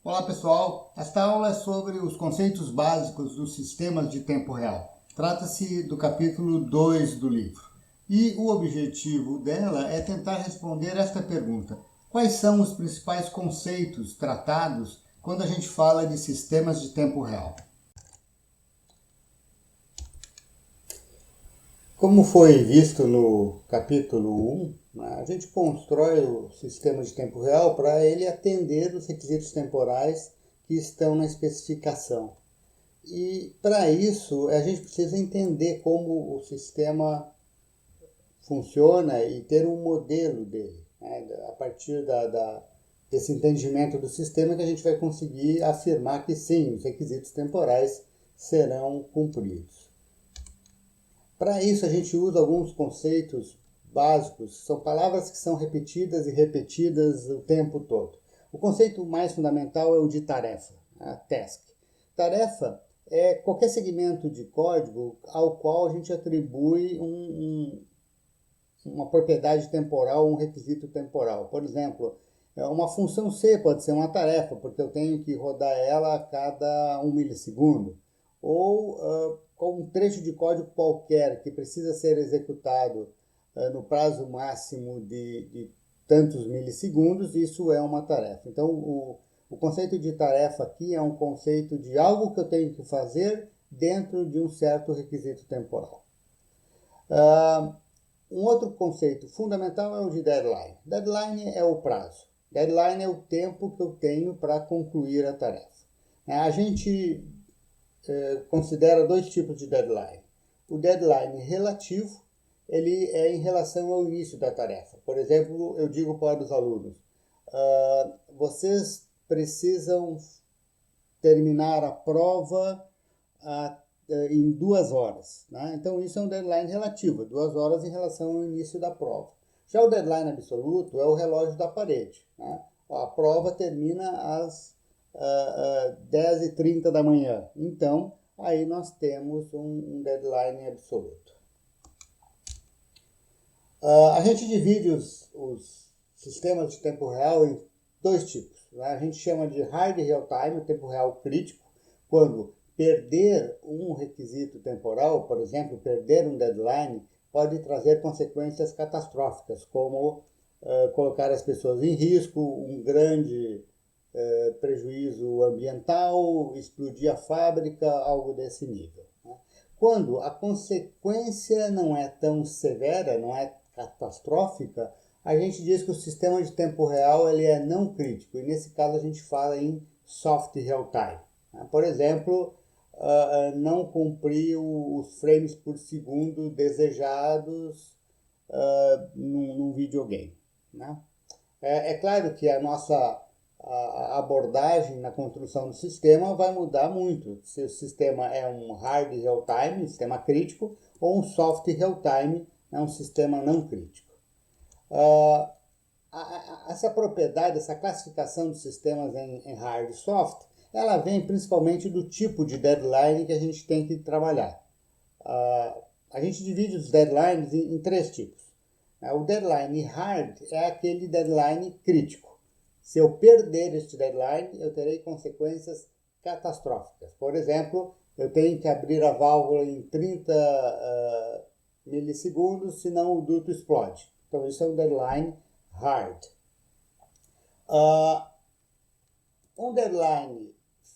Olá pessoal, esta aula é sobre os conceitos básicos dos sistemas de tempo real. Trata-se do capítulo 2 do livro. E o objetivo dela é tentar responder esta pergunta: quais são os principais conceitos tratados quando a gente fala de sistemas de tempo real? Como foi visto no capítulo 1, a gente constrói o sistema de tempo real para ele atender os requisitos temporais que estão na especificação. E para isso a gente precisa entender como o sistema funciona e ter um modelo dele. A partir desse entendimento do sistema que a gente vai conseguir afirmar que sim, os requisitos temporais serão cumpridos. Para isso, a gente usa alguns conceitos básicos, são palavras que são repetidas e repetidas o tempo todo. O conceito mais fundamental é o de tarefa, a task. Tarefa é qualquer segmento de código ao qual a gente atribui uma propriedade temporal, um requisito temporal. Por exemplo, uma função C pode ser uma tarefa, porque eu tenho que rodar ela a cada 1 milissegundo. Ou com um trecho de código qualquer que precisa ser executado no prazo máximo de tantos milissegundos, isso é uma tarefa. Então, o conceito de tarefa aqui é um conceito de algo que eu tenho que fazer dentro de um certo requisito temporal. Um outro conceito fundamental é o de deadline. Deadline é o prazo. Deadline é o tempo que eu tenho para concluir a tarefa. A gente considera dois tipos de deadline. O deadline relativo, ele é em relação ao início da tarefa. Por exemplo, eu digo para os alunos, vocês precisam terminar a prova em 2 horas. Né? Então, isso é um deadline relativo, 2 horas em relação ao início da prova. Já o deadline absoluto é o relógio da parede. Né? A prova termina às 10h30 da manhã. Então, aí nós temos um deadline absoluto. A gente divide os sistemas de tempo real em dois tipos. Né? A gente chama de hard real time, o tempo real crítico, quando perder um requisito temporal, por exemplo, perder um deadline, pode trazer consequências catastróficas, como colocar as pessoas em risco, um grande prejuízo ambiental, explodir a fábrica, algo desse nível. Né? Quando a consequência não é tão severa, não é catastrófica, a gente diz que o sistema de tempo real ele é não crítico, e nesse caso a gente fala em soft real time. Né? Por exemplo, não cumprir os frames por segundo desejados num videogame. Né? É claro que a nossa abordagem na construção do sistema vai mudar muito. Se o sistema é um hard real time, um sistema crítico, ou um soft real time, um sistema não crítico. Essa propriedade, essa classificação de sistemas em hard e soft, ela vem principalmente do tipo de deadline que a gente tem que trabalhar. A gente divide os deadlines em três tipos. O deadline hard é aquele deadline crítico. Se eu perder este deadline, eu terei consequências catastróficas. Por exemplo, eu tenho que abrir a válvula em 30 milissegundos, senão o duto explode. Então, isso é um deadline hard. Um deadline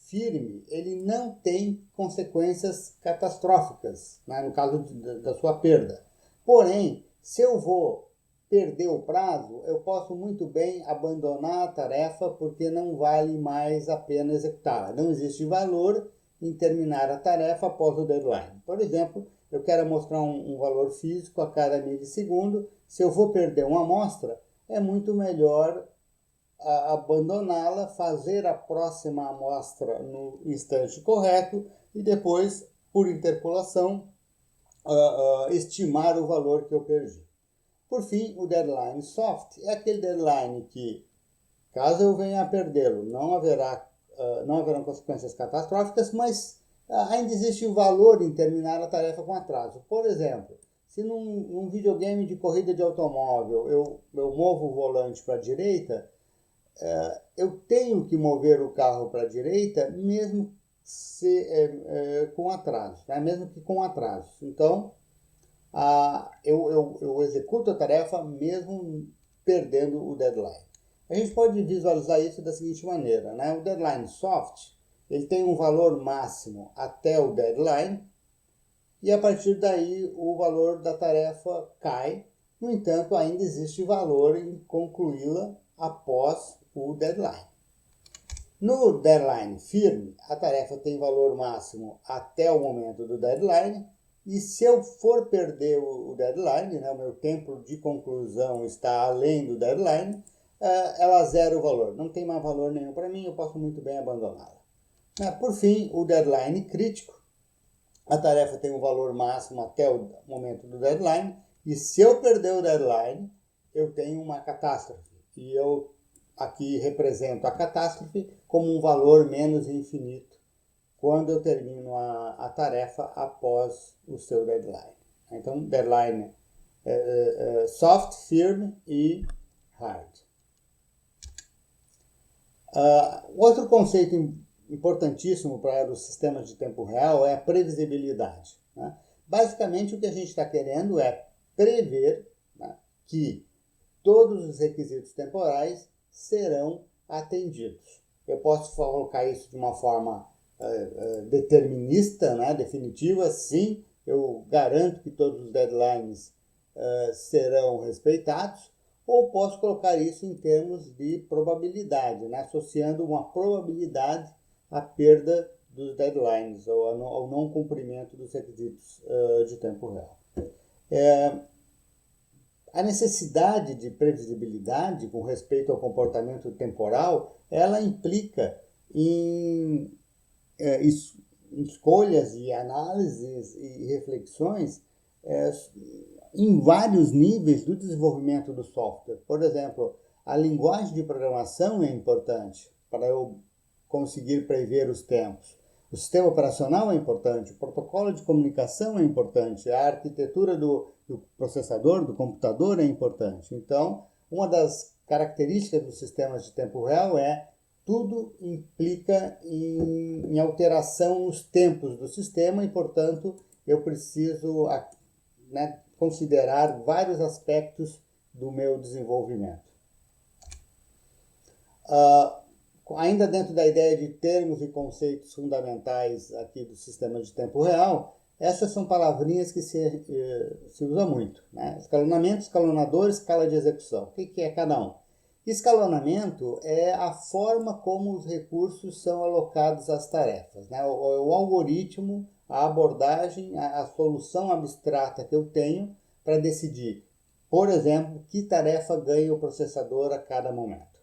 firme, ele não tem consequências catastróficas, né, no caso da sua perda. Porém, se eu vou perder o prazo, eu posso muito bem abandonar a tarefa porque não vale mais a pena executá-la. Não existe valor em terminar a tarefa após o deadline. Por exemplo, eu quero mostrar um valor físico a cada milissegundo. Se eu vou perder uma amostra, é muito melhor abandoná-la, fazer a próxima amostra no instante correto e depois, por interpolação, estimar o valor que eu perdi. Por fim, o deadline soft é aquele deadline que, caso eu venha a perdê-lo, não haverão consequências catastróficas, mas ainda existe o valor em terminar a tarefa com atraso. Por exemplo, se num videogame de corrida de automóvel eu movo o volante para a direita, eu tenho que mover o carro para a direita, mesmo com atraso, né? Mesmo que com atraso. Então, eu executo a tarefa mesmo perdendo o deadline. A gente pode visualizar isso da seguinte maneira, né? O deadline soft, ele tem um valor máximo até o deadline, e a partir daí o valor da tarefa cai. No entanto, ainda existe valor em concluí-la após o deadline. No deadline firme, a tarefa tem valor máximo até o momento do deadline, e se eu for perder o deadline, né, o meu tempo de conclusão está além do deadline, ela zera o valor. Não tem mais valor nenhum para mim, eu posso muito bem abandoná-la. Por fim, o deadline crítico. A tarefa tem um valor máximo até o momento do deadline, e se eu perder o deadline, eu tenho uma catástrofe. E eu aqui represento a catástrofe como um valor menos infinito quando eu termino a tarefa após o seu deadline. Então, deadline soft, firm e hard. Outro conceito importantíssimo para os sistemas de tempo real é a previsibilidade, né? Basicamente, o que a gente está querendo é prever, né, que todos os requisitos temporais serão atendidos. Eu posso colocar isso de uma forma determinista, né, definitiva. Sim, eu garanto que todos os deadlines serão respeitados, ou posso colocar isso em termos de probabilidade, né, associando uma probabilidade à perda dos deadlines ou ao não cumprimento dos requisitos de tempo real. A necessidade de previsibilidade com respeito ao comportamento temporal, ela implica em escolhas e análises e reflexões em vários níveis do desenvolvimento do software. Por exemplo, a linguagem de programação é importante para eu conseguir prever os tempos. O sistema operacional é importante, o protocolo de comunicação é importante, a arquitetura do processador, do computador é importante. Então, uma das características dos sistemas de tempo real tudo implica em alteração nos tempos do sistema e, portanto, eu preciso, né, considerar vários aspectos do meu desenvolvimento. Ainda dentro da ideia de termos e conceitos fundamentais aqui do sistema de tempo real, essas são palavrinhas que se usa muito, né? Escalonamento, escalonador, escala de execução. O que é cada um? Escalonamento é a forma como os recursos são alocados às tarefas, né? O algoritmo, a abordagem, a solução abstrata que eu tenho para decidir, por exemplo, que tarefa ganha o processador a cada momento.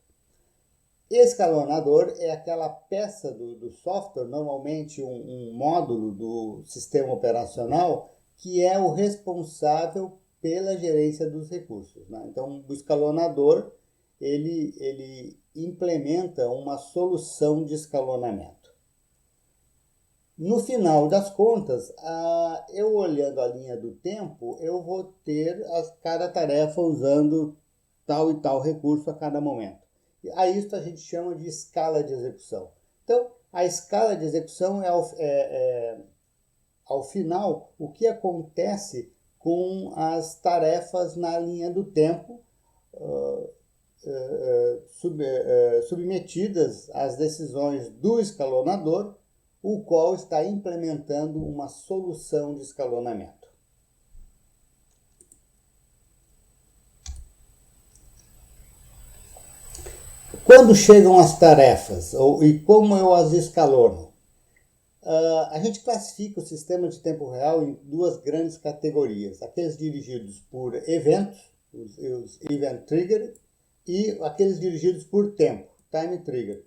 Escalonador é aquela peça do software, normalmente um módulo do sistema operacional, que é o responsável pela gerência dos recursos, né? Então, o escalonador, ele implementa uma solução de escalonamento. No final das contas, eu olhando a linha do tempo, eu vou ter cada tarefa usando tal e tal recurso a cada momento. A isso a gente chama de escala de execução. Então, a escala de execução ao final, o que acontece com as tarefas na linha do tempo submetidas às decisões do escalonador, o qual está implementando uma solução de escalonamento. Quando chegam as tarefas e como eu as escalono? A gente classifica o sistema de tempo real em duas grandes categorias. Aqueles dirigidos por eventos, os event trigger, e aqueles dirigidos por tempo, time trigger.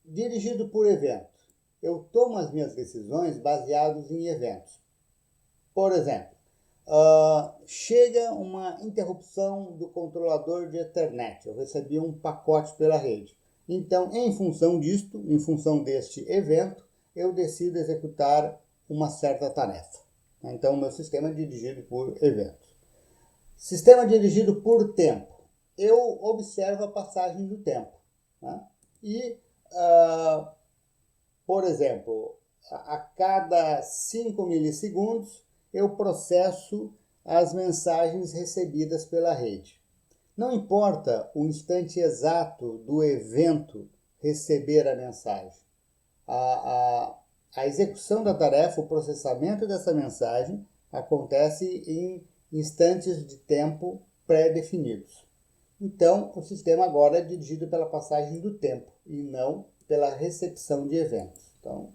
Dirigido por evento, eu tomo as minhas decisões baseadas em eventos. Por exemplo, chega uma interrupção do controlador de Ethernet. Eu recebi um pacote pela rede. Então, em função disto, em função deste evento, eu decido executar uma certa tarefa. Então, o meu sistema é dirigido por eventos. Sistema dirigido por tempo. eu observo a passagem do tempo, né? E, por exemplo, a cada 5 milissegundos eu processo as mensagens recebidas pela rede. Não importa o instante exato do evento receber a mensagem. A execução da tarefa, o processamento dessa mensagem, acontece em instantes de tempo pré-definidos. Então, o sistema agora é dirigido pela passagem do tempo e não pela recepção de eventos. Então,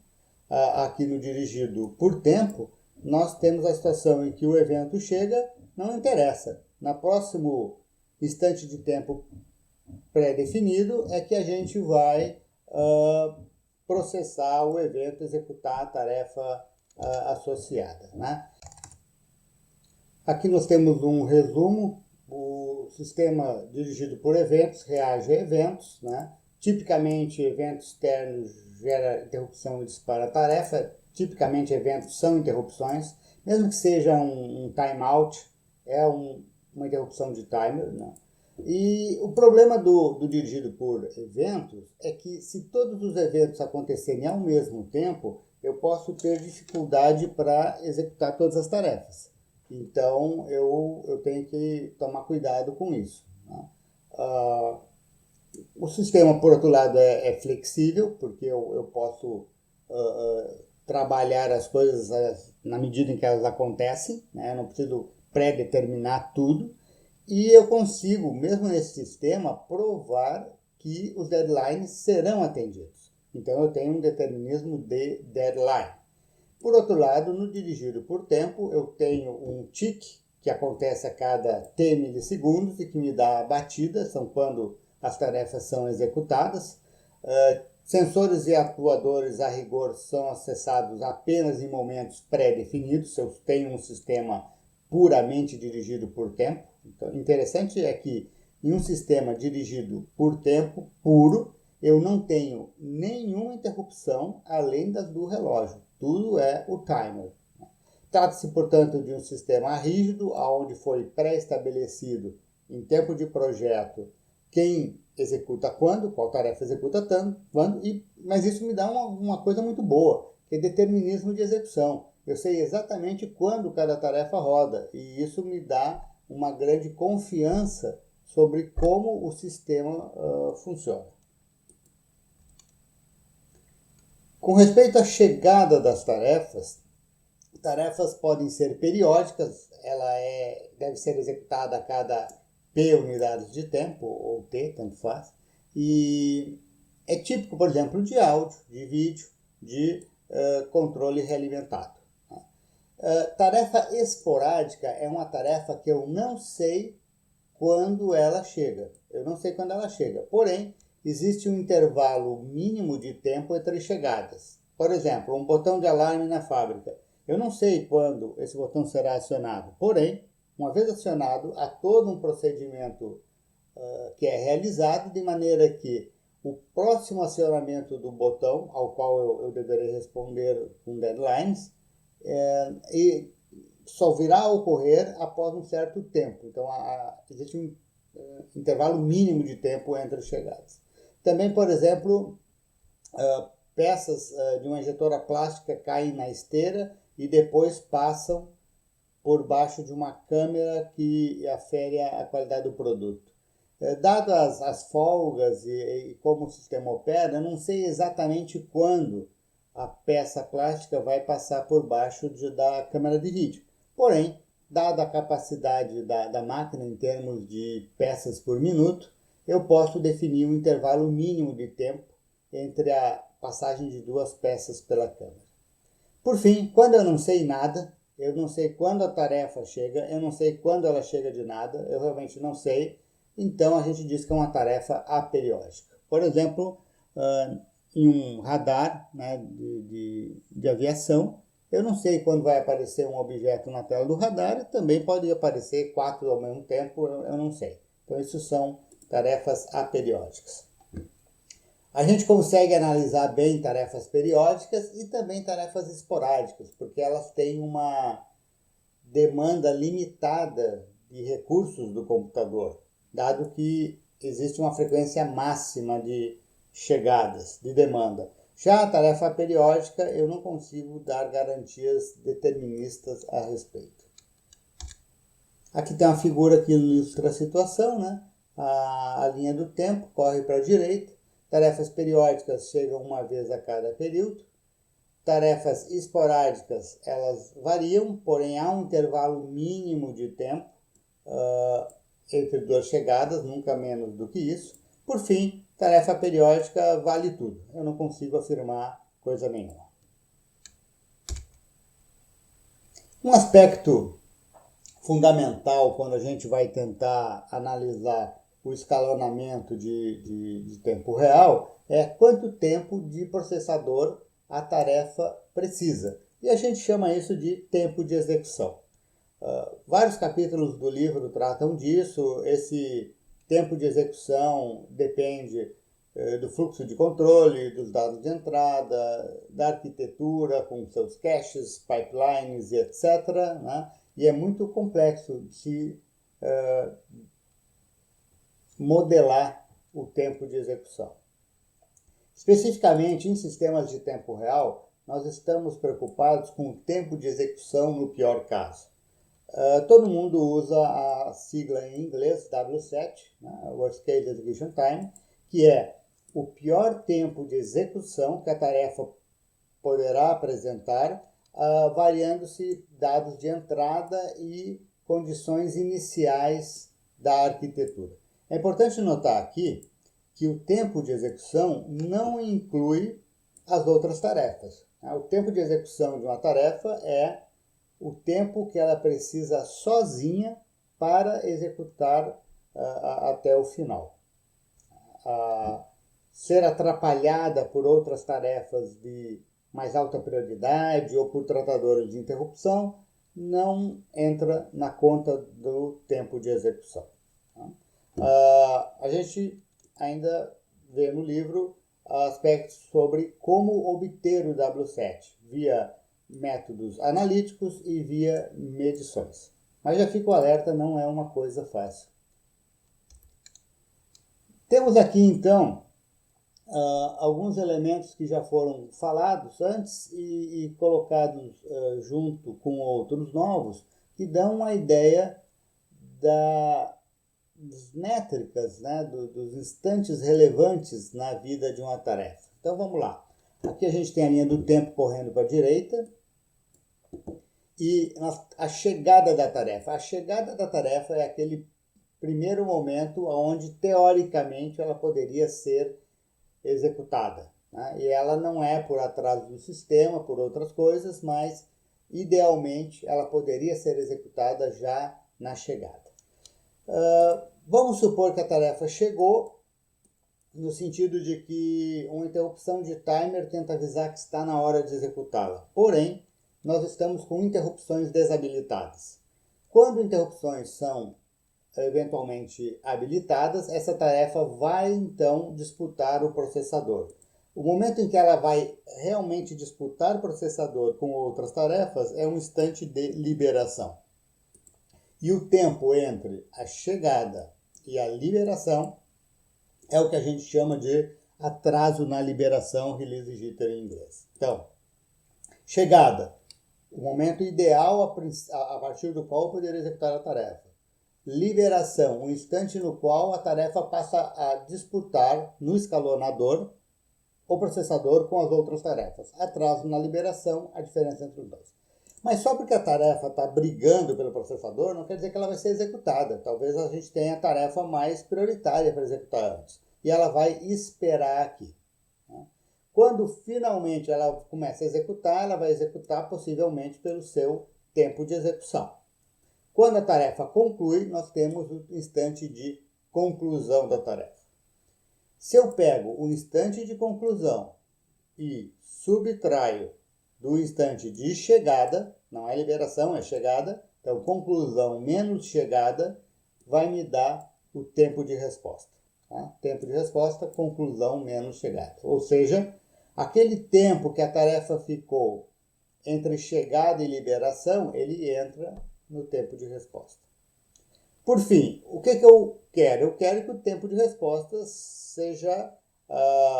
aqui no dirigido por tempo, nós temos a situação em que o evento chega, não interessa. Na próximo instante de tempo pré-definido é que a gente vai processar o evento, executar a tarefa associada, né? Aqui nós temos um resumo. O sistema dirigido por eventos reage a eventos, né? Tipicamente, evento externo gera interrupção e dispara a tarefa. Tipicamente, eventos são interrupções, mesmo que seja um timeout, é uma interrupção de timer, né? E o problema do dirigido por eventos é que se todos os eventos acontecerem ao mesmo tempo, eu posso ter dificuldade para executar todas as tarefas. Então, eu tenho que tomar cuidado com isso, né? O sistema, por outro lado, é flexível, porque eu posso trabalhar as coisas na medida em que elas acontecem, né? Eu não preciso pré-determinar tudo. E eu consigo, mesmo nesse sistema, provar que os deadlines serão atendidos. Então, eu tenho um determinismo de deadline. Por outro lado, no dirigido por tempo, eu tenho um tick que acontece a cada t milissegundos e que me dá a batida, são quando as tarefas são executadas. Sensores e atuadores, a rigor, são acessados apenas em momentos pré-definidos, se eu tenho um sistema puramente dirigido por tempo. Então, interessante é que em um sistema dirigido por tempo puro, eu não tenho nenhuma interrupção além das do relógio. Tudo é o timer. Trata-se, portanto, de um sistema rígido, onde foi pré-estabelecido em tempo de projeto quem executa quando, qual tarefa executa quando, mas isso me dá uma coisa muito boa, que é determinismo de execução. Eu sei exatamente quando cada tarefa roda, e isso me dá uma grande confiança sobre como o sistema funciona. Com respeito à chegada das tarefas podem ser periódicas, ela deve ser executada a cada P unidades de tempo, ou T, tanto faz, e é típico, por exemplo, de áudio, de vídeo, de controle realimentado. Tarefa esporádica é uma tarefa que eu não sei quando ela chega. Eu não sei quando ela chega. Porém, existe um intervalo mínimo de tempo entre chegadas. Por exemplo, um botão de alarme na fábrica. Eu não sei quando esse botão será acionado. Porém, uma vez acionado, há todo um procedimento que é realizado de maneira que o próximo acionamento do botão, ao qual eu deverei responder com deadlines, e só virá a ocorrer após um certo tempo. Então, existe um intervalo mínimo de tempo entre as chegadas. Também, por exemplo, peças de uma injetora plástica caem na esteira e depois passam por baixo de uma câmera que afere a qualidade do produto. Dadas as folgas e como o sistema opera, eu não sei exatamente quando a peça plástica vai passar por baixo da câmera de vídeo. Porém, dada a capacidade da máquina em termos de peças por minuto, eu posso definir um intervalo mínimo de tempo entre a passagem de duas peças pela câmera. Por fim, quando eu não sei nada, eu não sei quando a tarefa chega, eu não sei quando ela chega de nada, eu realmente não sei, então a gente diz que é uma tarefa aperiódica. Por exemplo, em um radar, né, de aviação, eu não sei quando vai aparecer um objeto na tela do radar e também pode aparecer 4 ao mesmo tempo, eu não sei. Então, isso são tarefas aperiódicas. A gente consegue analisar bem tarefas periódicas e também tarefas esporádicas, porque elas têm uma demanda limitada de recursos do computador. dado que existe uma frequência máxima de chegadas, de demanda. Já a tarefa periódica, eu não consigo dar garantias deterministas a respeito. Aqui tem uma figura que ilustra a situação, né? A linha do tempo corre para a direita, tarefas periódicas chegam uma vez a cada período, tarefas esporádicas, elas variam, porém há um intervalo mínimo de tempo entre duas chegadas, nunca menos do que isso. Por fim, tarefa periódica vale tudo. Eu não consigo afirmar coisa nenhuma. Um aspecto fundamental quando a gente vai tentar analisar o escalonamento de tempo real é quanto tempo de processador a tarefa precisa. E a gente chama isso de tempo de execução. Vários capítulos do livro tratam disso. Esse tempo de execução depende do fluxo de controle, dos dados de entrada, da arquitetura com seus caches, pipelines e etc., né? E é muito complexo de se modelar o tempo de execução. Especificamente em sistemas de tempo real, nós estamos preocupados com o tempo de execução no pior caso. Todo mundo usa a sigla em inglês W7, né, Worst Case Execution Time, que é o pior tempo de execução que a tarefa poderá apresentar, variando-se dados de entrada e condições iniciais da arquitetura. É importante notar aqui que o tempo de execução não inclui as outras tarefas. O tempo de execução de uma tarefa é o tempo que ela precisa sozinha para executar até o final. Ser atrapalhada por outras tarefas de mais alta prioridade ou por tratadores de interrupção não entra na conta do tempo de execução. A gente ainda vê no livro aspectos sobre como obter o W7 via métodos analíticos e via medições. Mas já fica o alerta, não é uma coisa fácil. Temos aqui então alguns elementos que já foram falados antes e colocados junto com outros novos que dão uma ideia das métricas, né, dos instantes relevantes na vida de uma tarefa. Então vamos lá. Aqui a gente tem a linha do tempo correndo para a direita e a chegada da tarefa. A chegada da tarefa é aquele primeiro momento onde teoricamente ela poderia ser executada, né? E ela não é por atraso do sistema, por outras coisas, mas idealmente ela poderia ser executada já na chegada. Vamos supor que a tarefa chegou, no sentido de que uma interrupção de timer tenta avisar que está na hora de executá-la. Porém, nós estamos com interrupções desabilitadas. Quando interrupções são eventualmente habilitadas, essa tarefa vai então disputar o processador. O momento em que ela vai realmente disputar o processador com outras tarefas é um instante de liberação. E o tempo entre a chegada e a liberação é o que a gente chama de atraso na liberação, release jitter em inglês. Então, chegada, o momento ideal a partir do qual poder executar a tarefa. Liberação, o instante no qual a tarefa passa a disputar no escalonador o processador com as outras tarefas. Atraso na liberação, a diferença entre os dois. Mas só porque a tarefa está brigando pelo processador, não quer dizer que ela vai ser executada. Talvez a gente tenha a tarefa mais prioritária para executar antes. E ela vai esperar aqui. Quando finalmente ela começa a executar, ela vai executar possivelmente pelo seu tempo de execução. Quando a tarefa conclui, nós temos o instante de conclusão da tarefa. Se eu pego o instante de conclusão e subtraio do instante de chegada, não é liberação, é chegada, então conclusão menos chegada vai me dar o tempo de resposta. Tá? Tempo de resposta, conclusão menos chegada. Ou seja, aquele tempo que a tarefa ficou entre chegada e liberação, ele entra no tempo de resposta. Por fim, o que eu quero? Eu quero que o tempo de resposta seja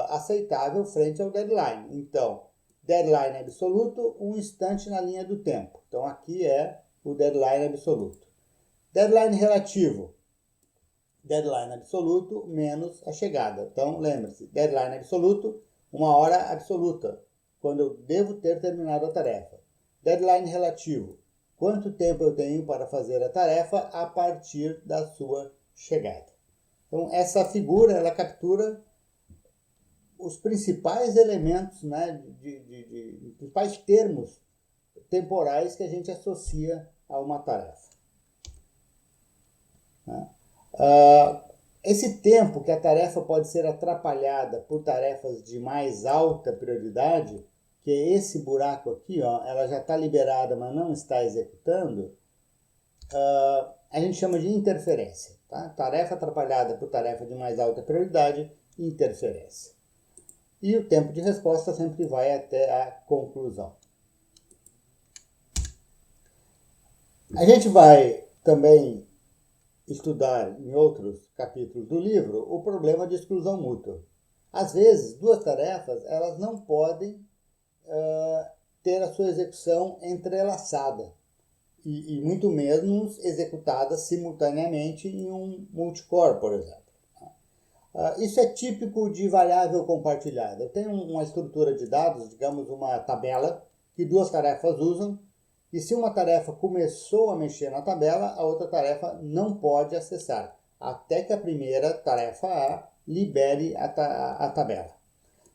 aceitável frente ao deadline. Então, deadline absoluto, um instante na linha do tempo. Então, aqui é o deadline absoluto. Deadline relativo. Deadline absoluto menos a chegada. Então, lembre-se, deadline absoluto, 1 hora absoluta, quando eu devo ter terminado a tarefa. Deadline relativo, quanto tempo eu tenho para fazer a tarefa a partir da sua chegada. Então, essa figura, ela captura os principais elementos, né, os principais termos temporais que a gente associa a uma tarefa. Né? Esse tempo que a tarefa pode ser atrapalhada por tarefas de mais alta prioridade, que é esse buraco aqui, ó, ela já está liberada, mas não está executando, a gente chama de interferência. Tá? Tarefa atrapalhada por tarefa de mais alta prioridade, interferência. E o tempo de resposta sempre vai até a conclusão. A gente vai também estudar em outros capítulos do livro o problema de exclusão mútua. Às vezes, duas tarefas elas não podem ter a sua execução entrelaçada e muito menos executadas simultaneamente em um multicore, por exemplo. Isso é típico de variável compartilhada. Eu tenho uma estrutura de dados, digamos uma tabela, que duas tarefas usam, e se uma tarefa começou a mexer na tabela, a outra tarefa não pode acessar, até que a primeira tarefa A libere a tabela.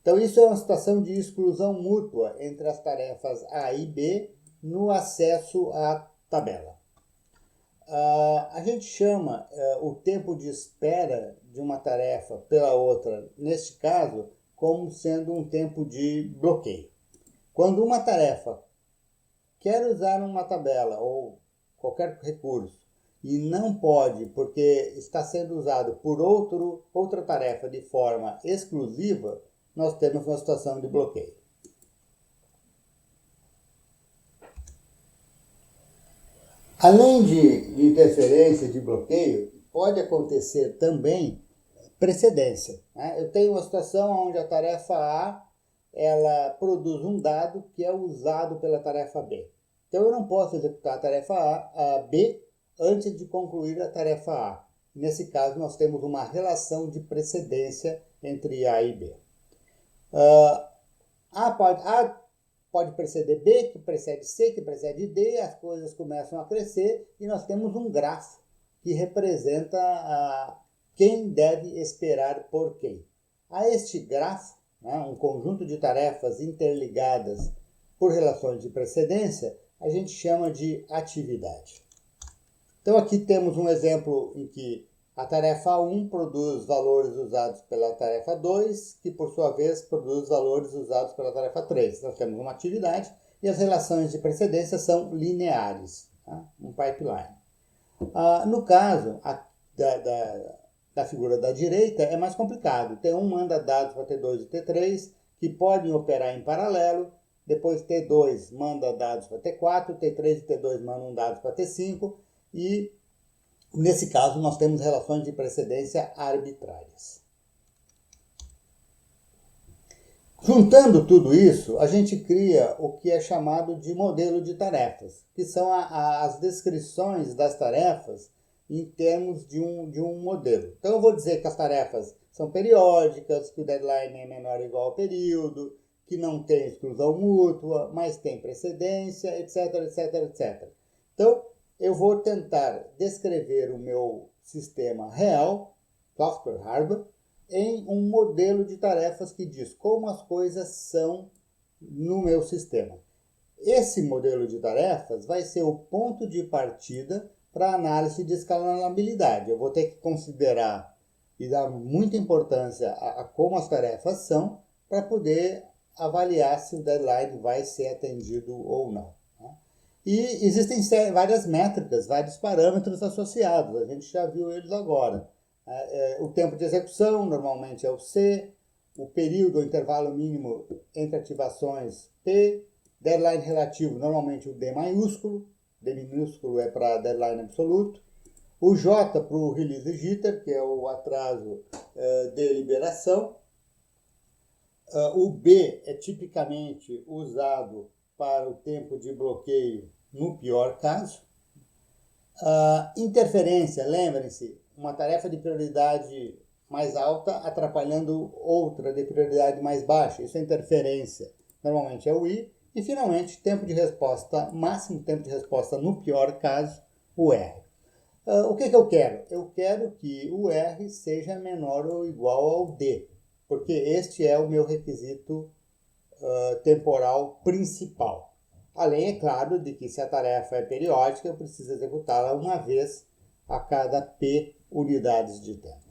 Então isso é uma situação de exclusão mútua entre as tarefas A e B no acesso à tabela. A gente chama o tempo de espera de uma tarefa pela outra, neste caso, como sendo um tempo de bloqueio. Quando uma tarefa quer usar uma tabela ou qualquer recurso e não pode porque está sendo usado por outra tarefa de forma exclusiva, nós temos uma situação de bloqueio. Além de interferência, de bloqueio, pode acontecer também precedência. Né? Eu tenho uma situação onde a tarefa A ela produz um dado que é usado pela tarefa B. Então eu não posso executar a tarefa A, B antes de concluir a tarefa A. Nesse caso, nós temos uma relação de precedência entre A e B. A pode preceder B, que precede C, que precede D, as coisas começam a crescer e nós temos um grafo que representa quem deve esperar por quem. A este grafo, né, um conjunto de tarefas interligadas por relações de precedência, a gente chama de atividade. Então aqui temos um exemplo em que a tarefa 1 produz valores usados pela tarefa 2, que por sua vez produz valores usados pela tarefa 3. Nós temos uma atividade e as relações de precedência são lineares, tá? Um pipeline. No caso da figura da direita é mais complicado. T1 manda dados para T2 e T3 que podem operar em paralelo. Depois T2 manda dados para T4, T3 e T2 mandam dados para T5 e nesse caso nós temos relações de precedência arbitrárias. Juntando tudo isso, a gente cria o que é chamado de modelo de tarefas, que são as descrições das tarefas em termos de um modelo. Então eu vou dizer que as tarefas são periódicas, que o deadline é menor ou igual ao período, que não tem exclusão mútua, mas tem precedência, etc, etc, etc. Então, eu vou tentar descrever o meu sistema real, software, hardware, em um modelo de tarefas que diz como as coisas são no meu sistema. Esse modelo de tarefas vai ser o ponto de partida para a análise de escalabilidade. Eu vou ter que considerar e dar muita importância a como as tarefas são para poder avaliar se o deadline vai ser atendido ou não. E existem várias métricas, vários parâmetros associados, a gente já viu eles agora. O tempo de execução normalmente é o C, o período ou intervalo mínimo entre ativações P, deadline relativo normalmente o D maiúsculo, D minúsculo é para deadline absoluto, O J para o release jitter, que é o atraso de liberação. O B é tipicamente usado para o tempo de bloqueio no pior caso. Interferência, lembrem-se, uma tarefa de prioridade mais alta atrapalhando outra de prioridade mais baixa. Isso é interferência. Normalmente é o I. E, finalmente, tempo de resposta, máximo tempo de resposta no pior caso, o R. O que eu quero? Eu quero que o R seja menor ou igual ao D, porque este é o meu requisito temporal principal. Além, é claro, de que se a tarefa é periódica, eu preciso executá-la uma vez a cada P unidades de tempo.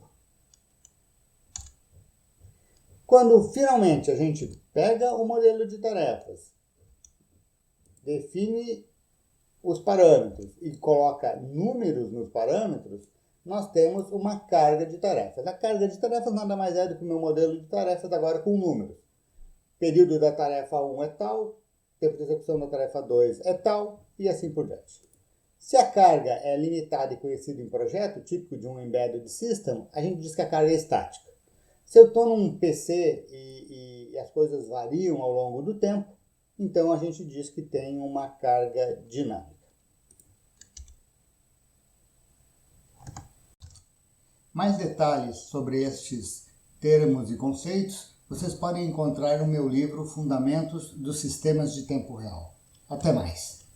Quando finalmente a gente pega o modelo de tarefas, define os parâmetros e coloca números nos parâmetros, nós temos uma carga de tarefas. A carga de tarefas nada mais é do que o meu modelo de tarefas agora com números. Período da tarefa 1 é tal, tempo de execução da tarefa 2 é tal, e assim por diante. Se a carga é limitada e conhecida em projeto, típico de um embedded system, a gente diz que a carga é estática. Se eu estou num PC e as coisas variam ao longo do tempo, então a gente diz que tem uma carga dinâmica. Mais detalhes sobre estes termos e conceitos vocês podem encontrar no meu livro Fundamentos dos Sistemas de Tempo Real. Até mais!